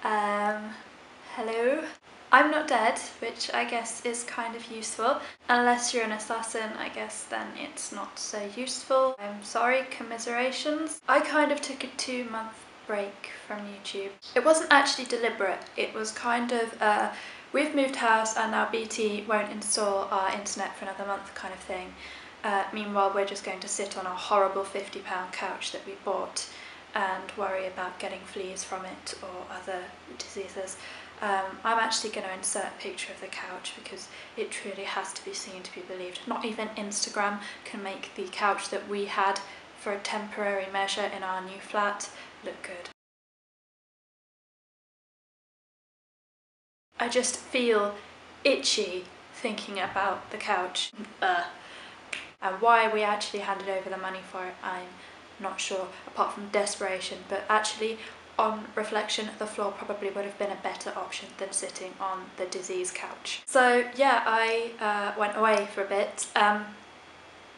Hello. I'm not dead, which I guess is kind of useful. Unless you're an assassin, I guess then it's not so useful. I'm sorry, commiserations. I kind of took a 2-month break from YouTube. It wasn't actually deliberate, it was kind of we've moved house and now BT won't install our internet for another month kind of thing. Meanwhile, we're just going to sit on a horrible £50 couch that we bought and worry about getting fleas from it or other diseases. I'm actually going to insert a picture of the couch because it truly has to be seen to be believed. Not even Instagram can make the couch that we had for a temporary measure in our new flat look good. I just feel itchy thinking about the couch. And why we actually handed over the money for it, I'm not sure, apart from desperation, but actually on reflection the floor probably would have been a better option than sitting on the disease couch. So yeah, I went away for a bit.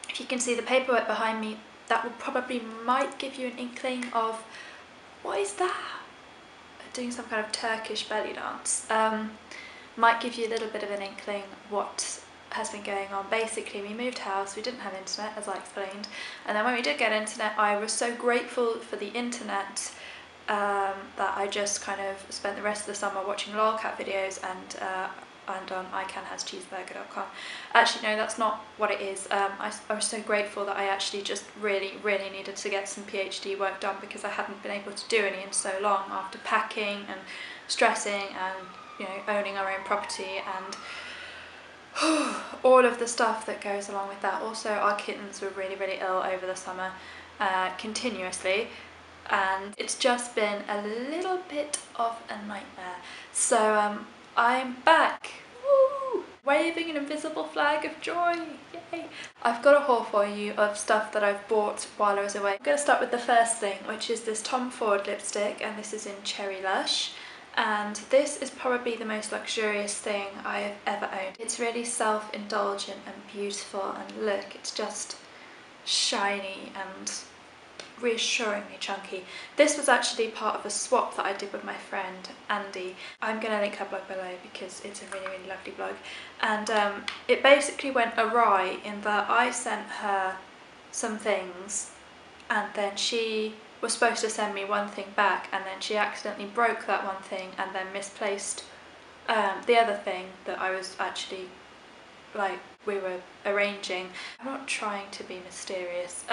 If you can see the paperwork behind me, that will probably might give you an inkling of what is that? Doing some kind of Turkish belly dance. Might give you a little bit of an inkling what has been going on. Basically, we moved house, we didn't have internet, as I explained, and then when we did get internet, I was so grateful for the internet that I just kind of spent the rest of the summer watching lolcat videos and on icanhascheeseburger.com. Actually, no, that's not what it is. I was so grateful that I actually just really needed to get some PhD work done because I hadn't been able to do any in so long after packing and stressing and, you know, owning our own property and all of the stuff that goes along with that. Also, our kittens were really ill over the summer, continuously, and it's just been a little bit of a nightmare. So I'm back, woo! Waving an invisible flag of joy, yay! I've got a haul for you of stuff that I've bought while I was away. I'm going to start with the first thing, which is this Tom Ford lipstick, and this is in Cherry Lush. And this is probably the most luxurious thing I have ever owned. It's really self-indulgent and beautiful, and look, it's just shiny and reassuringly chunky. This was actually part of a swap that I did with my friend Andy. I'm going to link her blog below because it's a really lovely blog, and it basically went awry in that I sent her some things and then she was supposed to send me one thing back, and then she accidentally broke that one thing and then misplaced the other thing that I was actually, like, we were arranging. I'm not trying to be mysterious.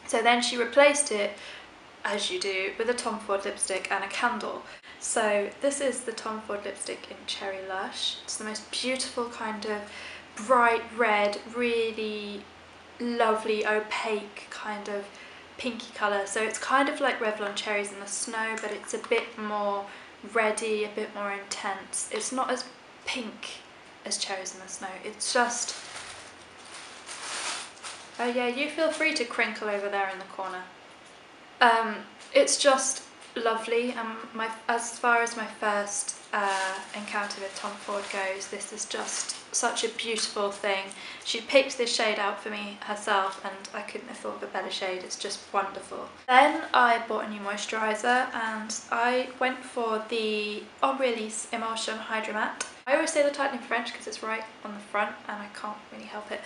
So then she replaced it, as you do, with a Tom Ford lipstick and a candle. So this is the Tom Ford lipstick in Cherry Lush. It's the most beautiful kind of bright red, really lovely opaque kind of pinky colour. So it's kind of like Revlon Cherries in the Snow, but it's a bit more reddy, a bit more intense. It's not as pink as Cherries in the Snow. It's just... oh yeah, you feel free to crinkle over there in the corner. It's just lovely, and as far as my first encounter with Tom Ford goes, this is just such a beautiful thing. She picked this shade out for me herself and I couldn't have thought of a better shade. It's just wonderful. Then I bought a new moisturiser and I went for the Embryolisse Emulsion Hydra-Mat. I always say the title in French because it's right on the front and I can't really help it.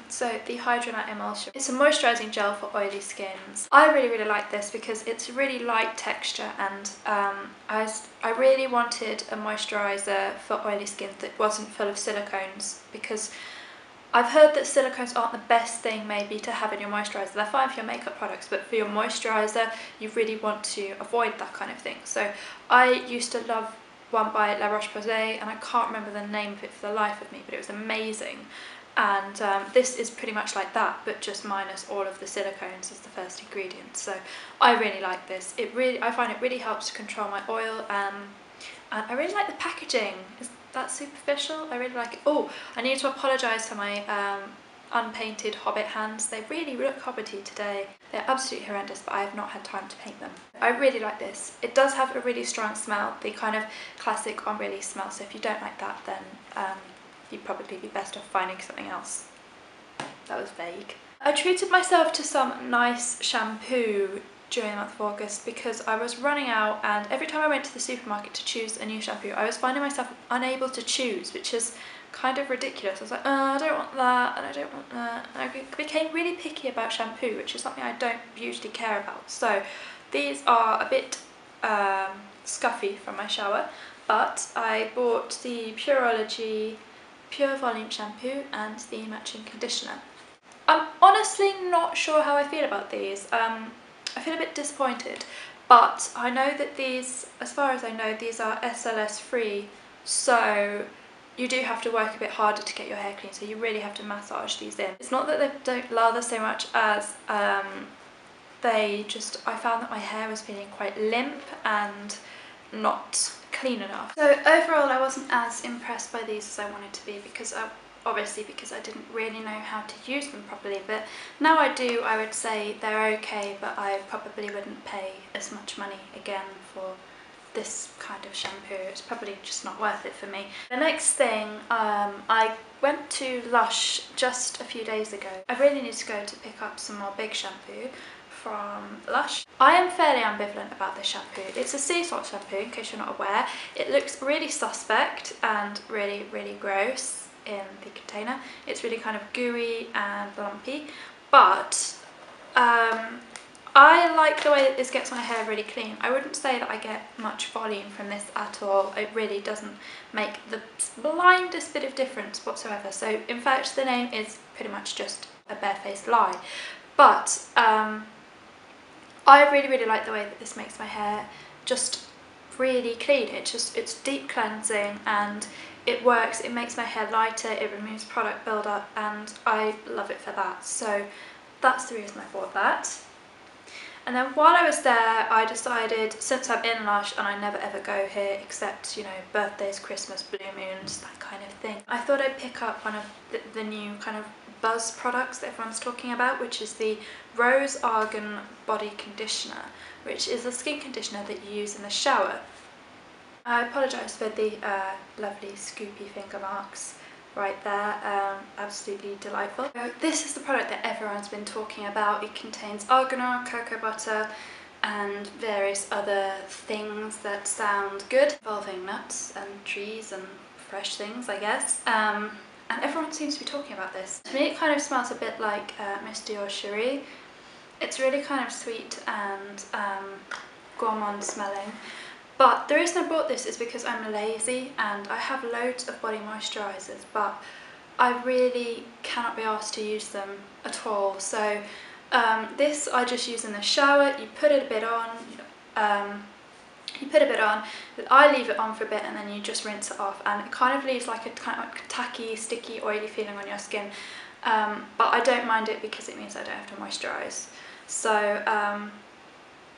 So the Hydra-Mat Emulsion. It's a moisturising gel for oily skins. I really like this because it's really light texture, and I really wanted a moisturiser for oily skin that wasn't full of silicones, because I've heard that silicones aren't the best thing maybe to have in your moisturiser. They're fine for your makeup products, but for your moisturiser you really want to avoid that kind of thing. So I used to love one by La Roche-Posay, and I can't remember the name of it for the life of me, but it was amazing. And this is pretty much like that, but just minus all of the silicones as the first ingredient. So I really like this. I find it really helps to control my oil, and I really like the packaging. Is that superficial? I really like it. Oh, I need to apologise for my unpainted Hobbit hands. They really look hobbity today. They're absolutely horrendous, but I have not had time to paint them. I really like this. It does have a really strong smell, the kind of classic Embryolisse smell, so if you don't like that, then you'd probably be best off finding something else. That was vague. I treated myself to some nice shampoo during the month of August because I was running out, and every time I went to the supermarket to choose a new shampoo I was finding myself unable to choose, which is kind of ridiculous. I was like, oh, I don't want that and I don't want that, and I became really picky about shampoo, which is something I don't usually care about. So these are a bit scuffy from my shower, but I bought the Pureology Pure Volume shampoo and the matching conditioner. I'm honestly not sure how I feel about these. I feel a bit disappointed, but I know that these, as far as I know, these are SLS free, so you do have to work a bit harder to get your hair clean, so you really have to massage these in. It's not that they don't lather so much as I found that my hair was feeling quite limp and not clean enough. So overall I wasn't as impressed by these as I wanted to be, because obviously because I didn't really know how to use them properly, but now I do. I would say they're okay, but I probably wouldn't pay as much money again for this kind of shampoo. It's probably just not worth it for me. The next thing, I went to Lush just a few days ago. I really need to go to pick up some more Big shampoo from Lush. I am fairly ambivalent about this shampoo. It's a sea salt shampoo, in case you're not aware. It looks really suspect and really, really gross in the container. It's really kind of gooey and lumpy, but I like the way that this gets my hair really clean. I wouldn't say that I get much volume from this at all. It really doesn't make the blindest bit of difference whatsoever. So in fact the name is pretty much just a barefaced lie. But I really, really like the way that this makes my hair just really clean. It's deep cleansing and it works. It makes my hair lighter, it removes product buildup, and I love it for that. So that's the reason I bought that. And then while I was there, I decided, since I'm in Lush and I never ever go here except, you know, birthdays, Christmas, blue moons, that kind of thing, I thought I'd pick up one of the new kind of buzz products that everyone's talking about, which is the Rose Argan Body Conditioner, which is a skin conditioner that you use in the shower. I apologise for the lovely scoopy finger marks right there, absolutely delightful. So this is the product that everyone's been talking about. It contains argan oil, cocoa butter and various other things that sound good, involving nuts and trees and fresh things, I guess. And everyone seems to be talking about this. To me it kind of smells a bit like Misty or Cherie. It's really kind of sweet and gourmand smelling. But the reason I bought this is because I'm lazy and I have loads of body moisturisers, but I really cannot be asked to use them at all. So this I just use in the shower. You put it a bit on, I leave it on for a bit and then you just rinse it off, and it kind of leaves like a kind of tacky, sticky, oily feeling on your skin. But I don't mind it because it means I don't have to moisturise. So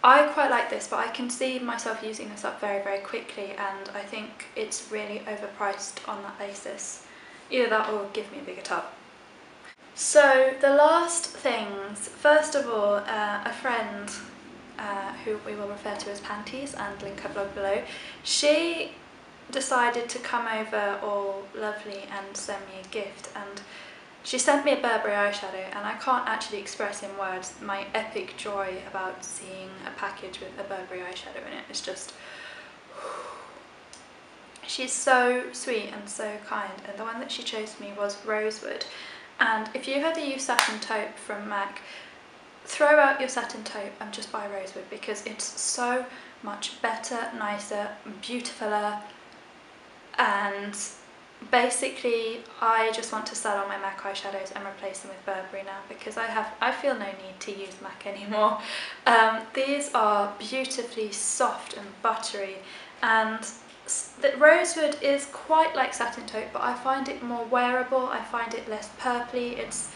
I quite like this, but I can see myself using this up very, very quickly, and I think it's really overpriced on that basis. Either that or give me a bigger tub. So the last things, first of all, a friend who we will refer to as Panties and link her blog below, she decided to come over all lovely and send me a gift, and she sent me a Burberry eyeshadow, and I can't actually express in words my epic joy about seeing a package with a Burberry eyeshadow in it. It's just... she's so sweet and so kind, and the one that she chose for me was Rosewood. And if you've ever used satin taupe from MAC, throw out your satin taupe and just buy Rosewood, because it's so much better, nicer, beautifuler, and basically I just want to sell all my MAC eyeshadows and replace them with Burberry now, because I feel no need to use MAC anymore. These are beautifully soft and buttery, and the Rosewood is quite like satin taupe, but I find it more wearable, I find it less purpley, it's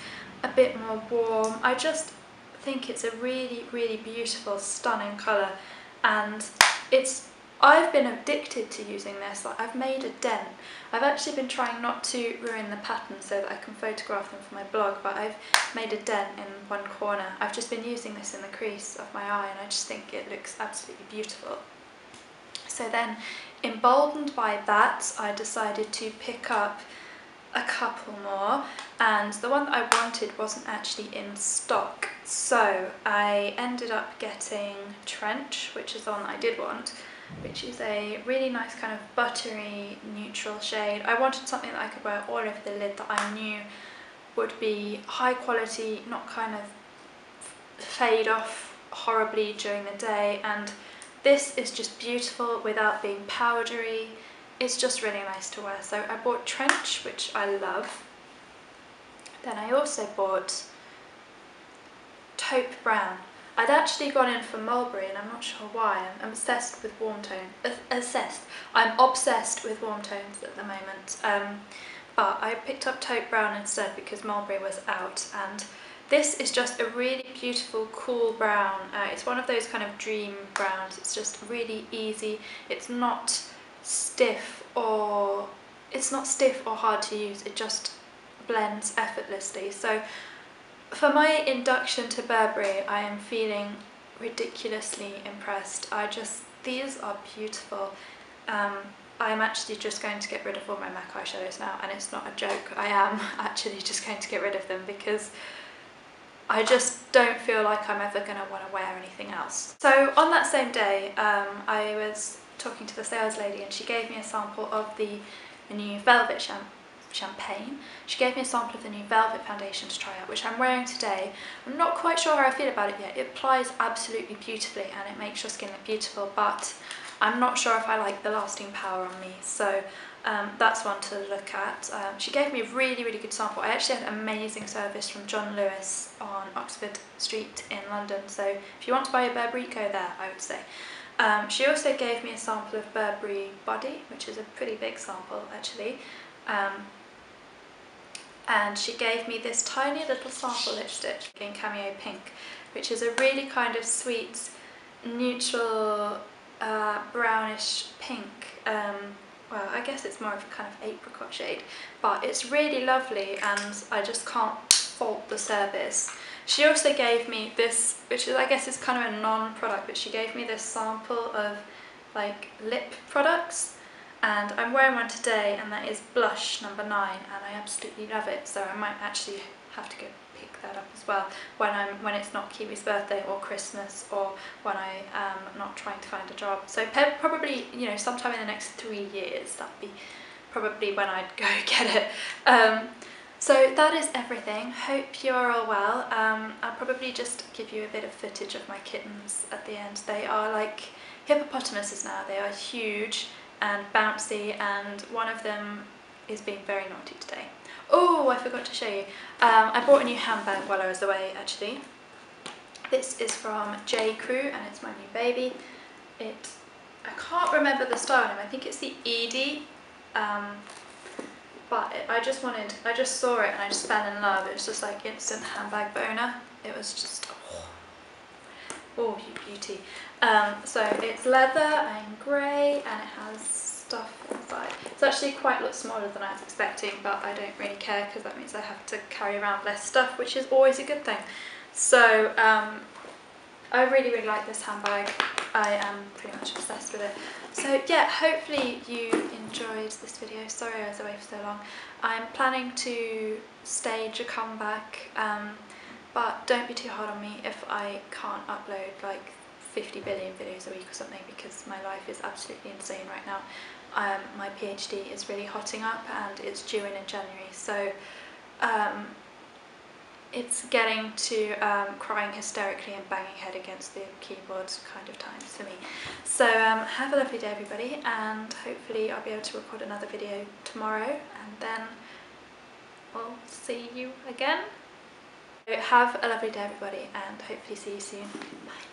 a bit more warm. I just think it's a really, really beautiful, stunning colour, and I've been addicted to using this. Like, I've made a dent. I've actually been trying not to ruin the pattern so that I can photograph them for my blog, but I've made a dent in one corner. I've just been using this in the crease of my eye, and I just think it looks absolutely beautiful. So then, emboldened by that, I decided to pick up a couple more, and the one that I wanted wasn't actually in stock, So I ended up getting Trench, which is the one that I did want, which is a really nice kind of buttery neutral shade. I wanted something that I could wear all over the lid that I knew would be high quality, not kind of fade off horribly during the day, and this is just beautiful without being powdery. It's just really nice to wear. So I bought Trench, which I love. Then I also bought Taupe Brown. I'd actually gone in for Mulberry and I'm not sure why. I'm obsessed with warm tone. I'm obsessed with warm tones at the moment. But I picked up Taupe Brown instead because Mulberry was out, and this is just a really beautiful cool brown. It's one of those kind of dream browns. It's just really easy. It's not stiff or hard to use. It just blends effortlessly. So for my induction to Burberry, I am feeling ridiculously impressed. These are beautiful. I'm actually just going to get rid of all my MAC eyeshadows now, and it's not a joke. I am actually just going to get rid of them because I just don't feel like I'm ever going to want to wear anything else. So on that same day, I was talking to the sales lady and she gave me a sample of the new Velvet Champagne. She gave me a sample of the new Velvet foundation to try out, which I'm wearing today. I'm not quite sure how I feel about it yet. It applies absolutely beautifully and it makes your skin look beautiful, but I'm not sure if I like the lasting power on me. So that's one to look at. She gave me a really, really good sample. I actually had amazing service from John Lewis on Oxford Street in London. So if you want to buy a Burberry, go there, I would say. She also gave me a sample of Burberry Body, which is a pretty big sample actually. And she gave me this tiny little sample lipstick in Cameo Pink, which is a really kind of sweet, neutral, brownish pink. Well, I guess it's more of a kind of apricot shade, but it's really lovely and I just can't fault the service. She also gave me this, which is, I guess is kind of a non-product, but she gave me this sample of like lip products, and I'm wearing one today and that is Blush number 9 and I absolutely love it, so I might actually have to go pick that up as well when it's not Kiwi's birthday or Christmas, or when I am not trying to find a job. So probably, you know, sometime in the next 3 years, that'd be probably when I'd go get it. So that is everything. Hope you're all well. I'll probably just give you a bit of footage of my kittens at the end. They are like hippopotamuses now. They are huge and bouncy, and one of them is being very naughty today. Oh, I forgot to show you. I bought a new handbag while I was away actually. This is from J. Crew and it's my new baby. I can't remember the style name. I think it's the Edie. But I just saw it and I just fell in love. It was just like instant handbag boner. It was just, oh, you beauty. So it's leather and grey and it has stuff inside. It's actually quite a lot smaller than I was expecting, but I don't really care because that means I have to carry around less stuff, which is always a good thing. So I really, really like this handbag. I am pretty much obsessed with it. So yeah, hopefully you enjoyed this video. Sorry I was away for so long. I'm planning to stage a comeback, but don't be too hard on me if I can't upload like 50 billion videos a week or something, because my life is absolutely insane right now. My PhD is really hotting up and it's due in January, so it's getting to crying hysterically and banging head against the keyboard kind of times for me. So have a lovely day everybody, and hopefully I'll be able to record another video tomorrow and then I'll see you again. So have a lovely day everybody and hopefully see you soon. Bye.